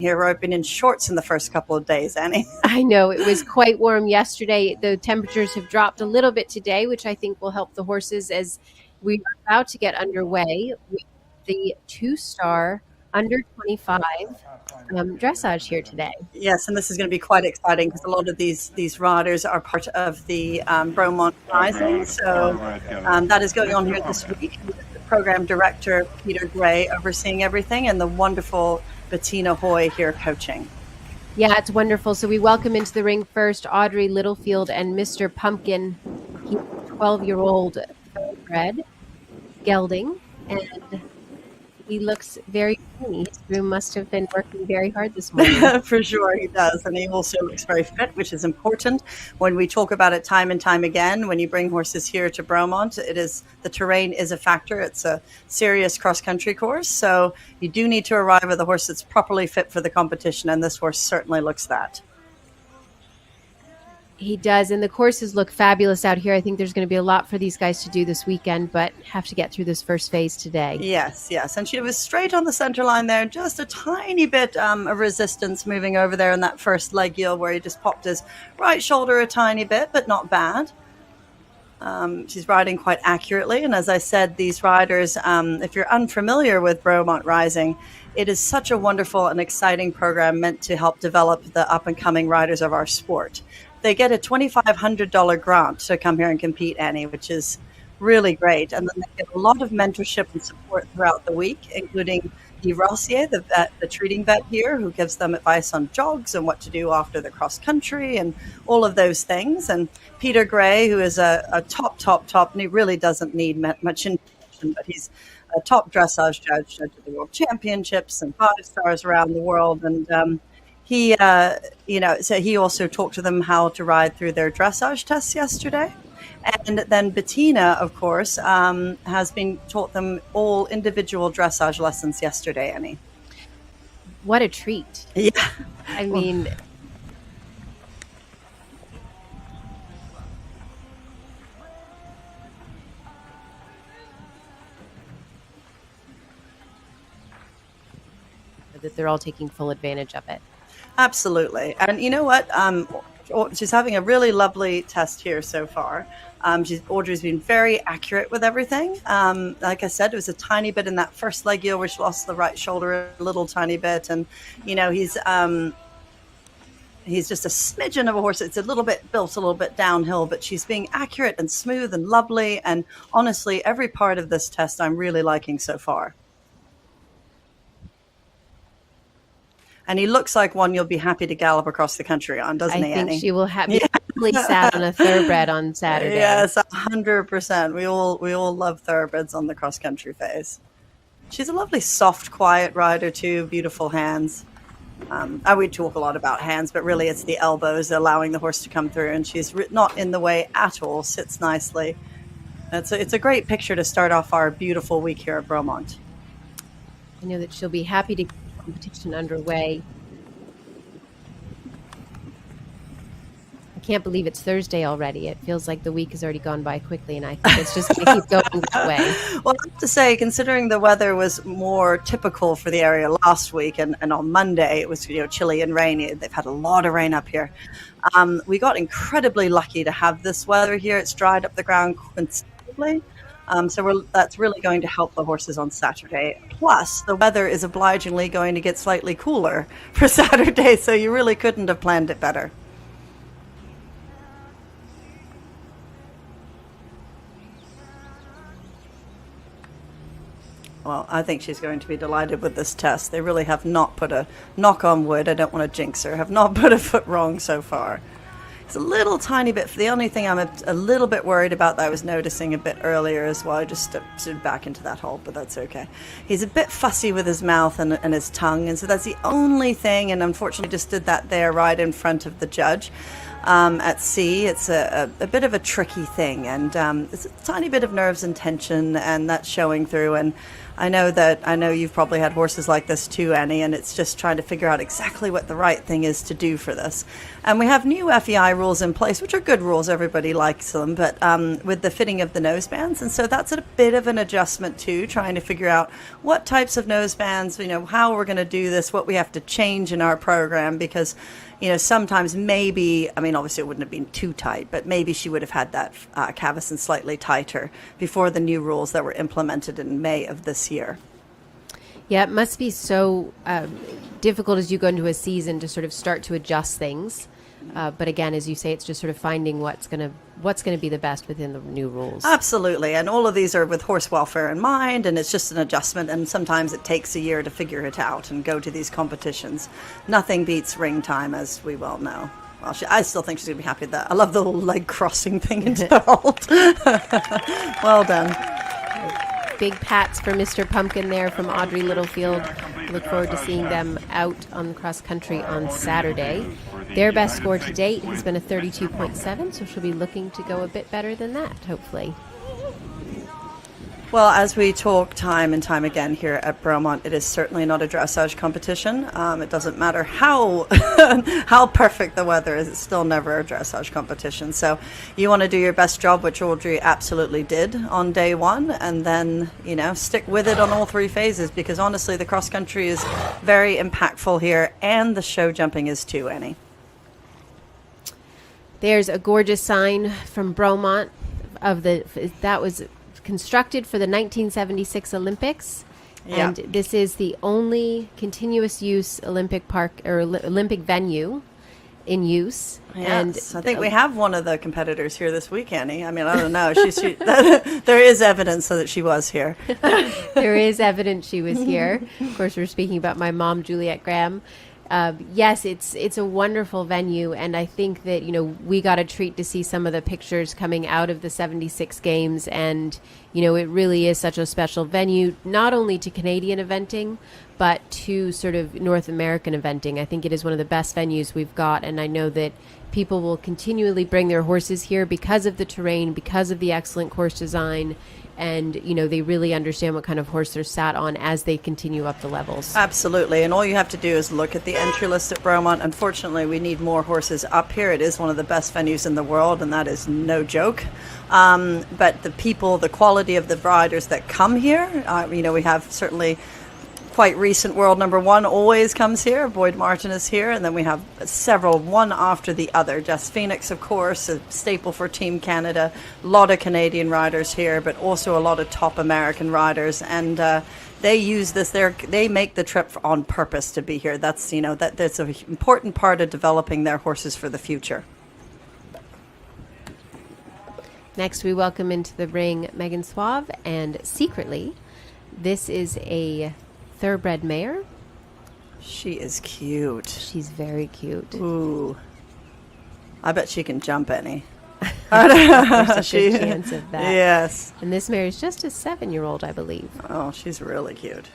here. I've been in shorts in the first couple of days, Annie. I know it was quite warm yesterday. The temperatures have dropped a little bit today, which I think will help the horses as we are about to get underway with the 2-star under 25 dressage here today. Yes, and this is going to be quite exciting because a lot of these riders are part of the Bromont Rising. So that is going on here this week. The program director, Peter Gray, overseeing everything, and the wonderful Bettina Hoy here coaching. Yeah, it's wonderful. So we welcome into the ring first Audrey, Littlefield, and Mr. Pumpkin. He's a 12-year-old thoroughbred gelding, and he looks very clean. His groom must have been working very hard this morning. For sure he does. And he also looks very fit, which is important. When we talk about it time and time again, when you bring horses here to Bromont, the terrain is a factor. It's a serious cross-country course. So you do need to arrive with a horse that's properly fit for the competition. And this horse certainly looks that. He does, and the courses look fabulous out here. I think there's going to be a lot for these guys to do this weekend, but have to get through this first phase today. Yes. And she was straight on the center line there, just a tiny bit of resistance moving over there in that first leg yield where he just popped his right shoulder a tiny bit, but not bad. She's riding quite accurately, and as I said, these riders, if you're unfamiliar with Bromont Rising, it is such a wonderful and exciting program meant to help develop the up-and-coming riders of our sport. They get a $2,500 grant to come here and compete, Annie, which is really great. And then they get a lot of mentorship and support throughout the week, including Guy Rossier, the treating vet here, who gives them advice on jogs and what to do after the cross country and all of those things. And Peter Gray, who is a top, and he really doesn't need much introduction, but he's a top dressage judge of the World Championships and 5 stars around the world. And he, so he also talked to them how to ride through their dressage tests yesterday. And then Bettina, of course, has been taught them all individual dressage lessons yesterday, Annie. What a treat. Yeah. I mean, that they're all taking full advantage of it. Absolutely. And you know what? She's having a really lovely test here so far. Audrey's been very accurate with everything. Like I said, it was a tiny bit in that first leg yield where she lost the right shoulder a little tiny bit. And, he's just a smidgen of a horse. It's a little bit built, a little bit downhill, but she's being accurate and smooth and lovely. And honestly, every part of this test I'm really liking so far. And he looks like one you'll be happy to gallop across the country on, doesn't he, Annie? I think she will be happily sat on a thoroughbred on Saturday. Yes, 100%. We all love thoroughbreds on the cross-country phase. She's a lovely, soft, quiet rider, too. Beautiful hands. We talk a lot about hands, but really it's the elbows allowing the horse to come through. And she's not in the way at all, sits nicely. It's a great picture to start off our beautiful week here at Bromont. I know that she'll be happy to competition underway. I can't believe it's Thursday already. It feels like the week has already gone by quickly, and I think it's just going to keep going that way. Well, I have to say, considering the weather was more typical for the area last week, and on Monday it was chilly and rainy. They've had a lot of rain up here. We got incredibly lucky to have this weather here. It's dried up the ground considerably. So that's really going to help the horses on Saturday. Plus, the weather is obligingly going to get slightly cooler for Saturday, so you really couldn't have planned it better. Well, I think she's going to be delighted with this test. They really have not put a, knock on wood, I don't want to jinx her, have not put a foot wrong so far. It's a little tiny bit. The only thing I'm a little bit worried about that I was noticing a bit earlier as well. I just stood back into that hole, but that's okay. He's a bit fussy with his mouth and his tongue, and so that's the only thing. And unfortunately, just did that there right in front of the judge. At sea, it's a bit of a tricky thing, and it's a tiny bit of nerves and tension, and that's showing through. And I know you've probably had horses like this too, Annie, and it's just trying to figure out exactly what the right thing is to do for this. And we have new FEI rules in place, which are good rules. Everybody likes them, but with the fitting of the nosebands. And so that's a bit of an adjustment too, trying to figure out what types of nosebands, how we're going to do this, what we have to change in our program, because sometimes maybe, obviously it wouldn't have been too tight, but maybe she would have had that cavesson slightly tighter before the new rules that were implemented in May of this year. Yeah, it must be so difficult as you go into a season to sort of start to adjust things. But again, as you say, it's just sort of finding what's going to be the best within the new rules. Absolutely. And all of these are with horse welfare in mind, and it's just an adjustment. And sometimes it takes a year to figure it out and go to these competitions. Nothing beats ring time, as we well know. Well, I still think she's going to be happy with that. I love the little leg crossing thing into the hold. Well done. Big pats for Mr. Pumpkin there from Audrey Littlefield. Look forward to seeing them out on cross country on Saturday. Their best score to date has been a 32.7, so she'll be looking to go a bit better than that, hopefully. Well, as we talk time and time again here at Bromont, it is certainly not a dressage competition. It doesn't matter how how perfect the weather is, it's still never a dressage competition. So you want to do your best job, which Audrey absolutely did on day one, and then, stick with it on all three phases, because honestly, the cross country is very impactful here, and the show jumping is too, Annie. There's a gorgeous sign from Bromont that was constructed for the 1976 Olympics, and this is the only continuous use Olympic park or Olympic venue in use. Yes, and I think we have one of the competitors here this week, Annie. I don't know. There is evidence so that she was here. There is evidence she was here. Of course, we're speaking about my mom, Juliette Graham. Yes, it's a wonderful venue, and I think that we got a treat to see some of the pictures coming out of the 76 games, and it really is such a special venue, not only to Canadian eventing, but to sort of North American eventing. I think it is one of the best venues we've got, and I know that people will continually bring their horses here because of the terrain, because of the excellent course design, and they really understand what kind of horse they're sat on as they continue up the levels. Absolutely, and all you have to do is look at the entry list at Bromont. Unfortunately, we need more horses up here. It is one of the best venues in the world, and that is no joke. But the people, the quality of the riders that come here, we have certainly quite recent world number one always comes here. Boyd Martin is here, and then we have several, one after the other. Jess Phoenix, of course, a staple for Team Canada. A lot of Canadian riders here, but also a lot of top American riders, and they use this. They make the trip on purpose to be here. That's that's an important part of developing their horses for the future. Next, we welcome into the ring Megane Sauve, and secretly, this is a thoroughbred mare. She is cute. She's very cute. Ooh. I bet she can jump, Annie. There's a good chance of that. Yes. And this mare is just a 7-year-old, I believe. Oh, she's really cute.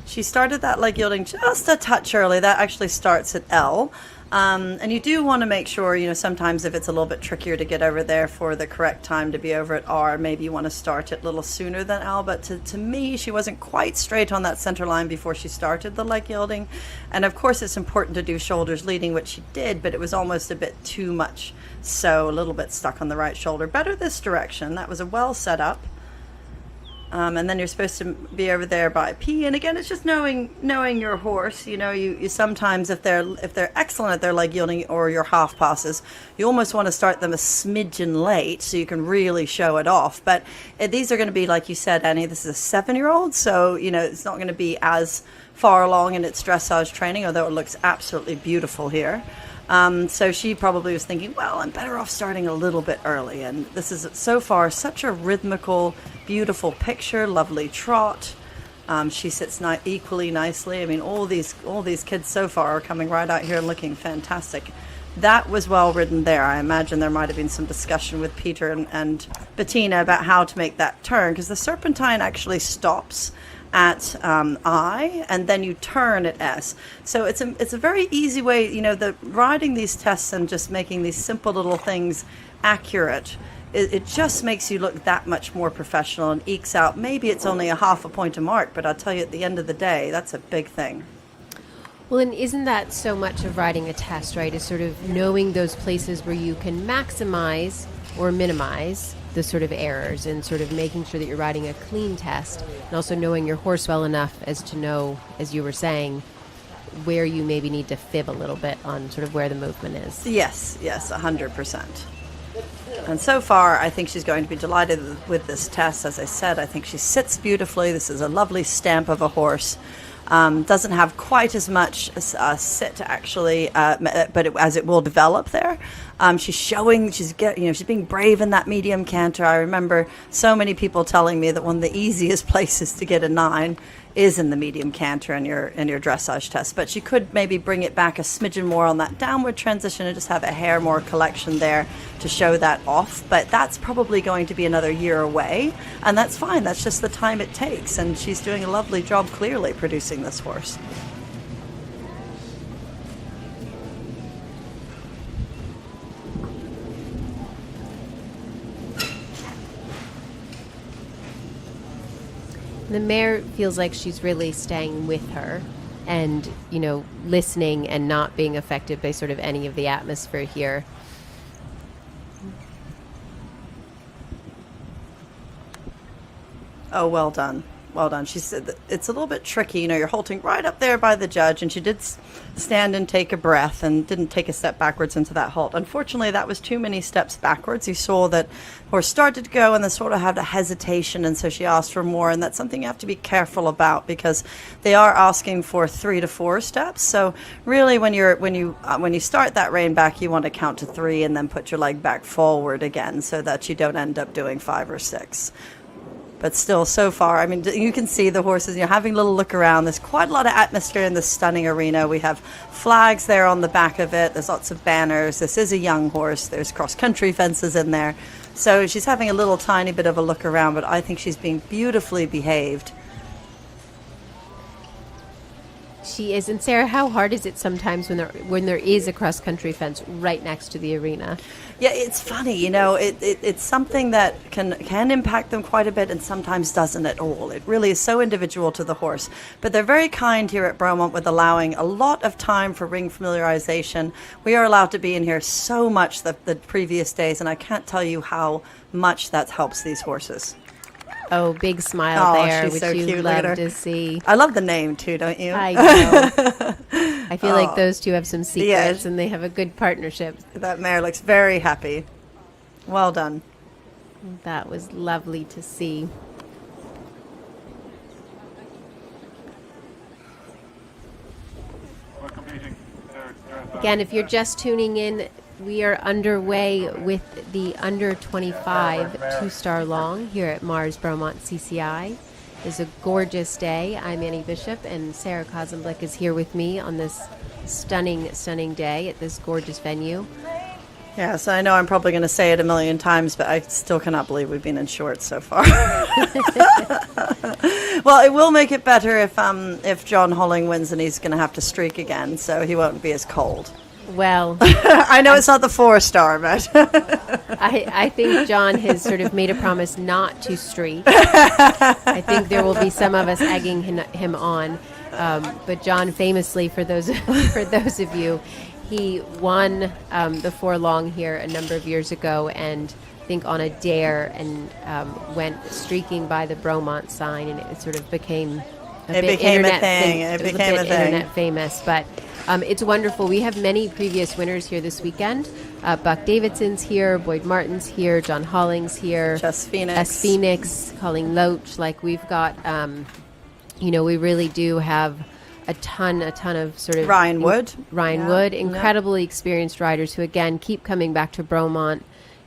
She started that leg yielding just a touch early. That actually starts at L. And you do want to make sure, sometimes if it's a little bit trickier to get over there for the correct time to be over at R, maybe you want to start it a little sooner than L. But to me, she wasn't quite straight on that center line before she started the leg yielding. And of course, it's important to do shoulders leading, which she did, but it was almost a bit too much. So a little bit stuck on the right shoulder. Better this direction. That was a well set up. And then you're supposed to be over there by P. And again, it's just knowing your horse. You sometimes, if they're excellent at their leg yielding or your half passes, you almost want to start them a smidgen late so you can really show it off. But these are going to be, like you said, Annie, this is a 7-year-old, so it's not going to be as far along in its dressage training, although it looks absolutely beautiful here. So she probably was thinking, well, I'm better off starting a little bit early. And this is so far such a rhythmical, beautiful picture, lovely trot. She sits equally nicely. All these kids so far are coming right out here and looking fantastic. That was well ridden there. I imagine there might have been some discussion with Peter and Bettina about how to make that turn, because the Serpentine actually stops at I, and then you turn at S. So it's a very easy way, the riding these tests and just making these simple little things accurate it just makes you look that much more professional and ekes out. Maybe it's only a half a point a mark, but I'll tell you, at the end of the day, that's a big thing. Well, and isn't that so much of riding a test, right? Is sort of knowing those places where you can maximize or minimize the sort of errors, and sort of making sure that you're riding a clean test, and also knowing your horse well enough as to know, as you were saying, where you maybe need to fib a little bit on sort of where the movement is. Yes, 100%. And so far, I think she's going to be delighted with this test. As I said, I think she sits beautifully. This is a lovely stamp of a horse. Doesn't have quite as much sit actually, but as it will develop there. She's being brave in that medium canter. I remember so many people telling me that one of the easiest places to get a 9 is in the medium canter in your dressage test. But she could maybe bring it back a smidgen more on that downward transition and just have a hair more collection there to show that off. But that's probably going to be another year away, and that's fine. That's just the time it takes, and she's doing a lovely job clearly producing this horse. The mare feels like she's really staying with her and, listening and not being affected by sort of any of the atmosphere here. Oh, well done. Well done. She said that it's a little bit tricky. You're halting right up there by the judge, and she did stand and take a breath and didn't take a step backwards into that halt. Unfortunately, that was too many steps backwards. You saw that horse started to go and then sort of had a hesitation, and so she asked for more, and that's something you have to be careful about because they are asking for 3 to 4 steps. So really, when you start that rein back, you want to count to 3 and then put your leg back forward again so that you don't end up doing 5 or 6. But still, so far, I mean, you can see the horses, having a little look around. There's quite a lot of atmosphere in this stunning arena. We have flags there on the back of it. There's lots of banners. This is a young horse. There's cross-country fences in there. So she's having a little tiny bit of a look around, but I think she's being beautifully behaved. She is. And Sarah, how hard is it sometimes when there is a cross-country fence right next to the arena? Yeah, it's funny, it's something that can impact them quite a bit and sometimes doesn't at all. It really is so individual to the horse. But they're very kind here at Bromont with allowing a lot of time for ring familiarization. We are allowed to be in here so much the previous days, and I can't tell you how much that helps these horses. Oh, big smile there, which so you cute. love to see. I love the name too, don't you? I know. I feel like those two have some secrets, and they have a good partnership. That mare looks very happy. Well done. That was lovely to see. Again, if you're just tuning in, we are underway with the under 25 2-star long here at Mars Bromont CCI. It's a gorgeous day. I'm Annie Bishop, and Sarah Kozenblick is here with me on this stunning, stunning day at this gorgeous venue. Yes, I know I'm probably going to say it a million times, but I still cannot believe we've been in shorts so far. Well, it will make it better if John Holling wins, and he's going to have to streak again, so he won't be as cold. Well, I know it's not the 4-star, but I think John has sort of made a promise not to streak. I think there will be some of us egging him on. But John, famously, for those of you, he won the 4 long here a number of years ago, and I think on a dare, and went streaking by the Bromont sign, and it sort of became a thing. It became a thing. Internet famous, but. It's wonderful. We have many previous winners here this weekend. Buck Davidson's here, Boyd Martin's here, John Holling's here, Jess Phoenix, Colleen Loach. Like, we've got, we really do have a ton of sort of Ryan Wood, incredibly experienced riders who again keep coming back to Bromont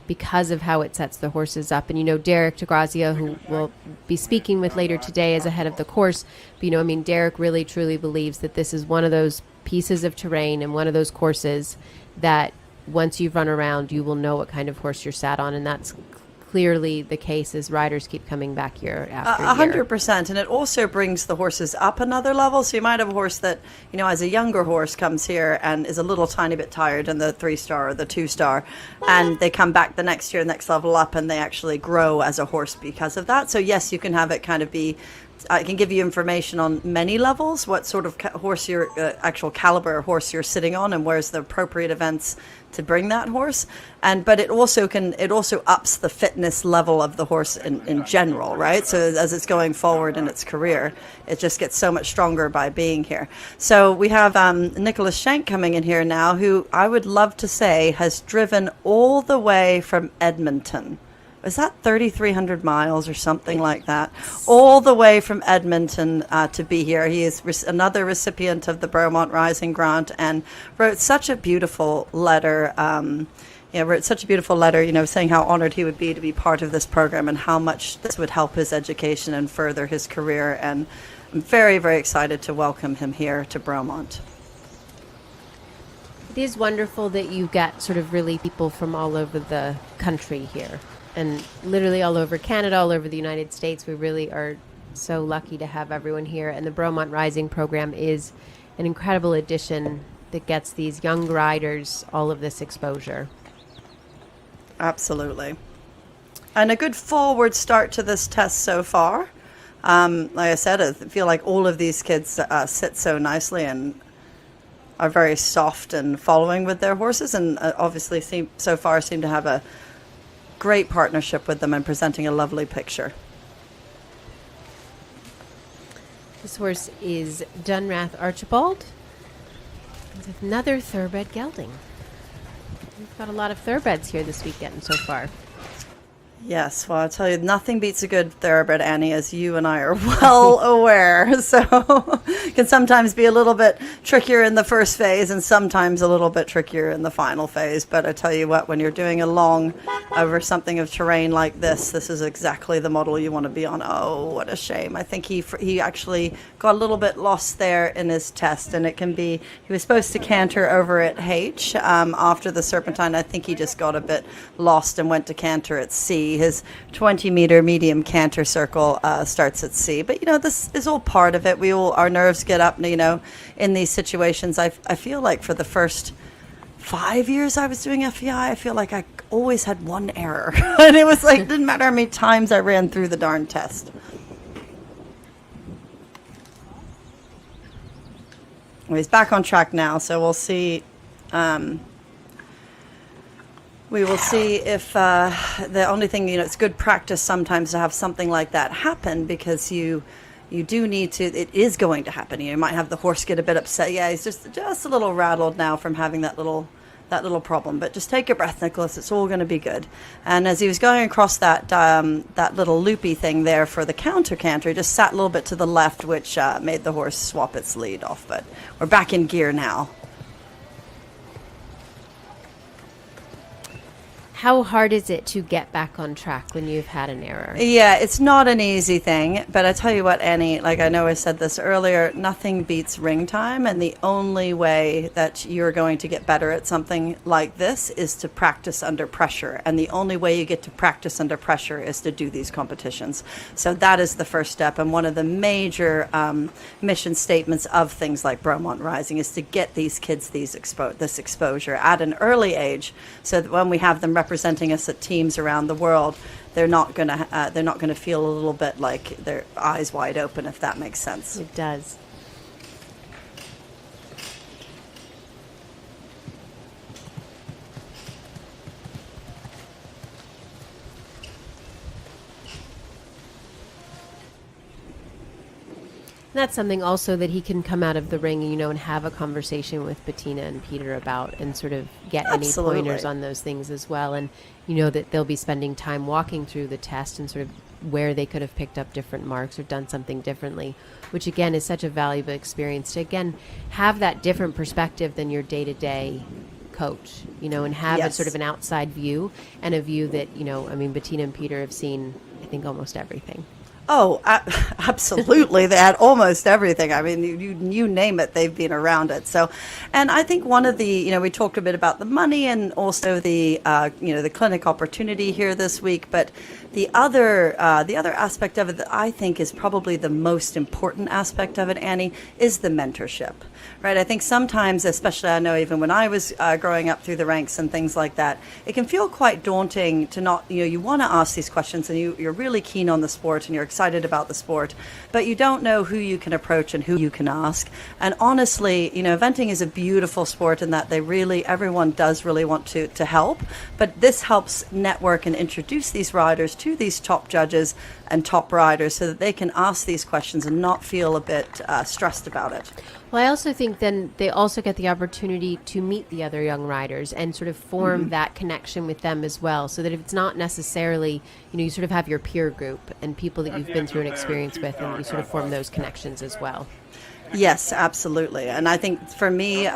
because of how it sets the horses up. And Derek DeGrazia, who we'll be speaking with later today, is ahead of the course. But Derek really truly believes that this is one of those pieces of terrain and one of those courses that once you've run around, you will know what kind of horse you're sat on, and that's clearly the case as riders keep coming back year after year. 100%. And it also brings the horses up another level. So you might have a horse that, as a younger horse comes here and is a little tiny bit tired in the 3-star or the 2-star, and they come back the next year, next level up, and they actually grow as a horse because of that. So yes, you can have it kind of be, I can give you information on many levels, what sort of horse your actual caliber horse you're sitting on, and where's the appropriate events to bring that horse. But it also ups the fitness level of the horse in general, right? So as it's going forward in its career, it just gets so much stronger by being here. So we have Nicholas Shank coming in here now, who I would love to say has driven all the way from Edmonton. Is that 3,300 miles or something like that? All the way from Edmonton to be here. He is another recipient of the Bromont Rising Grant, and wrote such a beautiful letter. Saying how honored he would be to be part of this program and how much this would help his education and further his career. And I'm very, very excited to welcome him here to Bromont. It is wonderful that you get sort of really people from all over the country here. And literally all over Canada, all over the United States. We really are so lucky to have everyone here. And the Bromont Rising program is an incredible addition that gets these young riders all of this exposure. Absolutely. And a good forward start to this test so far. Like I said, I feel like all of these kids sit so nicely and are very soft and following with their horses, and obviously seem to have a great partnership with them and presenting a lovely picture. This horse is Dunrath Archibald. With another thoroughbred gelding. We've got a lot of thoroughbreds here this weekend so far. Yes, well, I'll tell you, nothing beats a good thoroughbred, Annie, as you and I are well aware. So it can sometimes be a little bit trickier in the first phase and sometimes a little bit trickier in the final phase. But I tell you what, when you're doing a long over something of terrain like this is exactly the model you want to be on. Oh, what a shame. I think he actually got a little bit lost there in his test, and it can be, he was supposed to canter over at H after the Serpentine. I think he just got a bit lost and went to canter at C. His 20-meter medium canter circle starts at C. But, this is all part of it. Our nerves get up, in these situations. I feel like for the first 5 years I was doing FEI, I feel like I always had one error. And it was like, it didn't matter how many times I ran through the darn test. Well, he's back on track now, so we'll see. We will see if the only thing, it's good practice sometimes to have something like that happen, because you do need to, it is going to happen. You might have the horse get a bit upset. Yeah, he's just a little rattled now from having that little problem. But just take a breath, Nicholas. It's all going to be good. And as he was going across that little loopy thing there for the counter canter, he just sat a little bit to the left, which made the horse swap its lead off. But we're back in gear now. How hard is it to get back on track when you've had an error? Yeah, it's not an easy thing, but I tell you what, Annie, like I know I said this earlier, nothing beats ring time, and the only way that you're going to get better at something like this is to practice under pressure, and the only way you get to practice under pressure is to do these competitions. So that is the first step, and one of the major mission statements of things like Bromont Rising is to get these kids this exposure at an early age, so that when we have them representing us at teams around the world, they're not gonna feel a little bit like their eyes wide open, if that makes sense. It does. That's something also that he can come out of the ring, and have a conversation with Bettina and Peter about, and sort of get Absolutely. any pointers on those things as well. And that they'll be spending time walking through the test and sort of where they could have picked up different marks or done something differently, which again is such a valuable experience to again have that different perspective than your day-to-day coach, and have Yes. a sort of an outside view, and a view that, Bettina and Peter have seen, I think, almost everything. Oh, absolutely. They had almost everything. I mean, you name it, they've been around it. So, and I think one of the, we talked a bit about the money and also the, the clinic opportunity here this week. But the other aspect of it that I think is probably the most important aspect of it, Annie, is the mentorship. Right. I think sometimes, especially I know even when I was growing up through the ranks and things like that, it can feel quite daunting to not, you want to ask these questions and you're really keen on the sport and you're excited about the sport, but you don't know who you can approach and who you can ask. And honestly, eventing is a beautiful sport in that everyone does really want to help, but this helps network and introduce these riders to these top judges and top riders so that they can ask these questions and not feel a bit stressed about it. Well, I also think then they also get the opportunity to meet the other young riders and sort of form that connection with them as well. So that if it's not necessarily, you sort of have your peer group and people that you've been through an experience with, and you sort of form those connections as well. Yes, absolutely. And I think for me,